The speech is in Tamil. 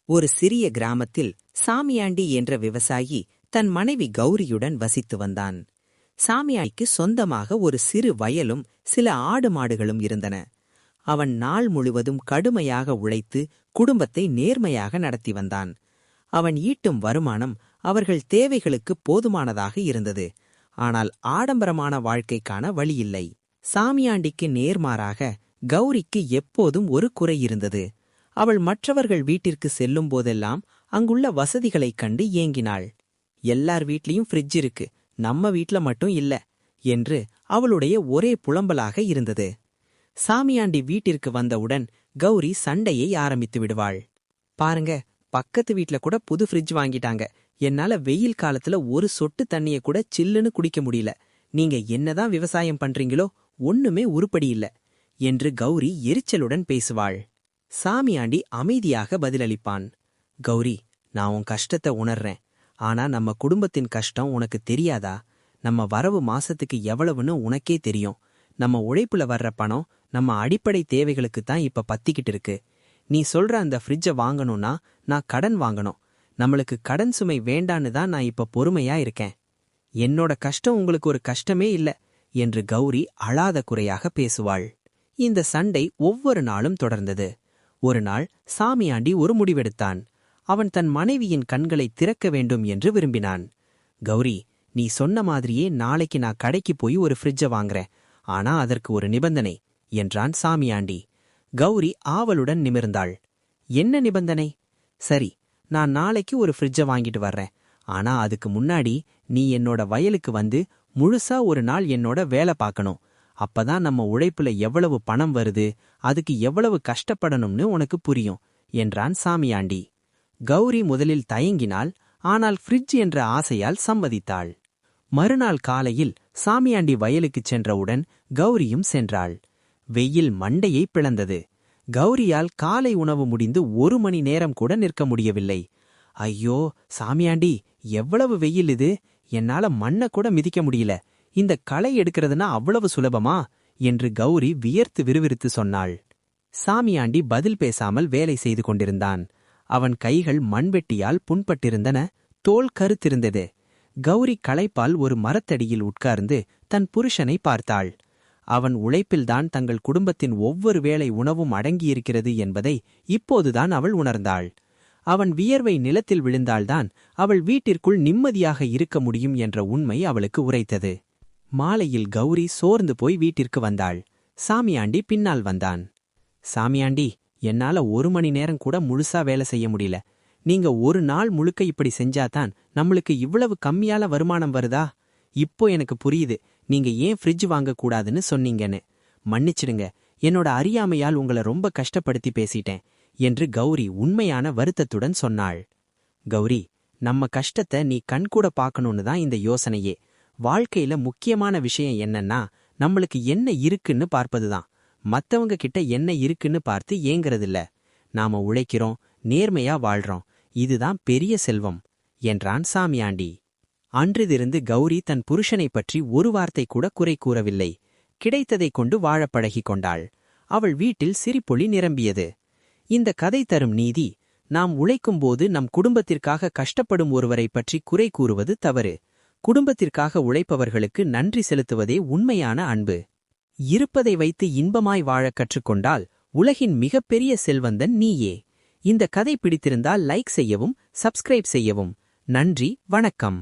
ஒரு சிறிய கிராமத்தில் சாமியாண்டி என்ற விவசாயி தன் மனைவி கௌரியுடன் வசித்து வந்தான். சாமியாண்டிக்கு சொந்தமாக ஒரு சிறு வயலும் சில ஆடு மாடுகளும் இருந்தன. அவன் நாள் முழுவதும் கடுமையாக உழைத்து குடும்பத்தை நேர்மையாக நடத்தி வந்தான். அவன் ஈட்டும் வருமானம் அவர்கள் தேவைகளுக்கு போதுமானதாக இருந்தது. ஆனால் ஆடம்பரமான வாழ்க்கைக்கான வழியில்லை. சாமியாண்டிக்கு நேர்மாறாக கௌரிக்கு எப்போதும் ஒரு குறை இருந்தது. அவள் மற்றவர்கள் வீட்டிற்கு செல்லும் போதெல்லாம் அங்குள்ள வசதிகளைக் கண்டு ஏங்கினாள். எல்லார் வீட்லயும் ஃப்ரிட்ஜ் இருக்கு, நம்ம வீட்ல மட்டும் இல்ல என்று அவளுடைய ஒரே புலம்பலாக இருந்தது. சாமியாண்டி வீட்டிற்கு வந்தவுடன் கௌரி சண்டையை ஆரம்பித்து விடுவாள். பாருங்க, பக்கத்து வீட்ல கூட புது ஃப்ரிட்ஜ் வாங்கிட்டாங்க. என்னால வெயில் காலத்துல ஒரு சொட்டு தண்ணிய கூட சில்லுன்னு குடிக்க முடியல. நீங்க என்னதான் விவசாயம் பண்றீங்களோ ஒண்ணுமே உருப்படி இல்ல என்று கௌரி எரிச்சலுடன் பேசுவாள். சாமியாண்டி அமைதியாக பதிலளிப்பான். கௌரி, நான் உன் கஷ்டத்தை உணர்றேன். ஆனா நம்ம குடும்பத்தின் கஷ்டம் உனக்கு தெரியாதா? நம்ம வரவு மாசத்துக்கு எவ்வளவுன்னு உனக்கே தெரியும். நம்ம உழைப்புல வர்ற பணம் நம்ம அடிப்படை தேவைகளுக்குத்தான் இப்ப பத்திக்கிட்டு இருக்கு. நீ சொல்ற அந்த ஃப்ரிட்ஜை வாங்கணும்னா நான் கடன் வாங்கணும். நம்மளுக்கு கடன் சுமை வேண்டான்னு தான் நான் இப்ப பொறுமையா இருக்கேன். என்னோட கஷ்டம் உங்களுக்கு ஒரு கஷ்டமே இல்ல என்று கௌரி அழாத குறையாக பேசுவாள். இந்த சண்டை ஒவ்வொரு நாளும் தொடர்ந்தது. ஒரு நாள் சாமியாண்டி ஒரு முடிவெடுத்தான். அவன் தன் மனைவியின் கண்களை திறக்க வேண்டும் என்று விரும்பினான். கௌரி, நீ சொன்ன மாதிரியே நாளைக்கு நான் கடைக்கு போய் ஒரு ஃப்ரிட்ஜை வாங்குறேன். ஆனா அதற்கு ஒரு நிபந்தனை என்றான் சாமியாண்டி. கௌரி ஆவலுடன் நிமிர்ந்தாள். என்ன நிபந்தனை? சரி, நான் நாளைக்கு ஒரு ஃப்ரிட்ஜை வாங்கிட்டு வர்றேன். ஆனா அதுக்கு முன்னாடி நீ என்னோட வயலுக்கு வந்து முழுசா ஒரு நாள் என்னோட வேலை பார்க்கணும். அப்பதான் நம்ம உழைப்புல எவ்வளவு பணம் வருது, அதுக்கு எவ்வளவு கஷ்டப்படணும்னு உனக்கு புரியும் என்றான் சாமியாண்டி. கௌரி முதலில் தயங்கினாள். ஆனால் ஃப்ரிட்ஜ் என்ற ஆசையால் சம்மதித்தாள். மறுநாள் காலையில் சாமியாண்டி வயலுக்குச் சென்றவுடன் கௌரியும் சென்றாள். வெயில் மண்டையை பிளந்தது. கௌரியால் காலை உணவு முடிந்து 1 மணி நேரம் கூட நிற்க முடியவில்லை. ஐயோ சாமியாண்டி, எவ்வளவு வெயில் இது! என்னால மண்ண கூட மிதிக்க முடியல. இந்த களை எடுக்கிறதுனா அவ்வளவு சுலபமா என்று கௌரி வியர்த்து விறுவிறுத்து சொன்னாள். சாமியாண்டி பதில் பேசாமல் வேலை செய்து கொண்டிருந்தான். அவன் கைகள் மண்வெட்டியால் புண்பட்டிருந்தன, தோல் கருத்திருந்தது. கௌரி களைப்பால் ஒரு மரத்தடியில் உட்கார்ந்து தன் புருஷனை பார்த்தாள். அவன் உழைப்பில்தான் தங்கள் குடும்பத்தின் ஒவ்வொரு வேளை உணவும் அடங்கியிருக்கிறது என்பதை இப்போதுதான் அவள் உணர்ந்தாள். அவன் வியர்வை நிலத்தில் விழுந்தால்தான் அவள் வீட்டிற்குள் நிம்மதியாக இருக்க முடியும் என்ற உண்மை அவளுக்கு உரைத்தது. மாலையில் கௌரி சோர்ந்து போய் வீட்டிற்கு வந்தாள். சாமியாண்டி பின்னால் வந்தான். சாமியாண்டி, என்னால 1 மணி நேரம் கூட முழுசா வேலை செய்ய முடியல. நீங்க ஒரு நாள் முழுக்க இப்படி செஞ்சாதான் நம்மளுக்கு இவ்வளவு கம்மியால வருமானம் வருதா? இப்போ எனக்கு புரியுது நீங்க ஏன் ஃப்ரிட்ஜ் வாங்கக்கூடாதுன்னு சொன்னீங்கன்னு. மன்னிச்சிடுங்க, என்னோட அறியாமையால் உங்களை ரொம்ப கஷ்டப்படுத்தி பேசிட்டேன் என்று கௌரி உண்மையான வருத்தத்துடன் சொன்னாள். கௌரி, நம்ம கஷ்டத்தை நீ கண்கூட பார்க்கணும்னு தான் இந்த யோசனையே. வாழ்க்கையில முக்கியமான விஷயம் என்னன்னா நம்மளுக்கு என்ன இருக்குன்னு பார்ப்பதுதான். மத்தவங்க கிட்ட என்ன இருக்குன்னு பார்த்து ஏங்கறதில்ல. நாம உழைக்கிறோம், நேர்மையா வாழ்றோம், இதுதான் பெரிய செல்வம் என்றான் சாமியாண்டி. அன்றிலிருந்து கௌரி தன் புருஷனை பற்றி ஒரு வார்த்தை கூட குறை கூறவில்லை. கிடைத்ததைக் கொண்டு வாழப் பழகிக் கொண்டாள். அவள் வீட்டில் சிரிப்பொளி நிரம்பியது. இந்த கதை தரும் நீதி: நாம் உழைக்கும்போது நம் குடும்பத்திற்காக கஷ்டப்படும் ஒருவரை பற்றி குறை கூறுவது தவறு. குடும்பத்திற்காக உழைப்பவர்களுக்கு நன்றி செலுத்துவதே உண்மையான அன்பு. இருப்பதை வைத்து இன்பமாய் வாழக் கற்றுக்கொண்டால் உலகின் மிகப்பெரிய செல்வந்தன் நீயே. இந்த கதை பிடித்திருந்தால் லைக் செய்யவும், சப்ஸ்கிரைப் செய்யவும். நன்றி, வணக்கம்.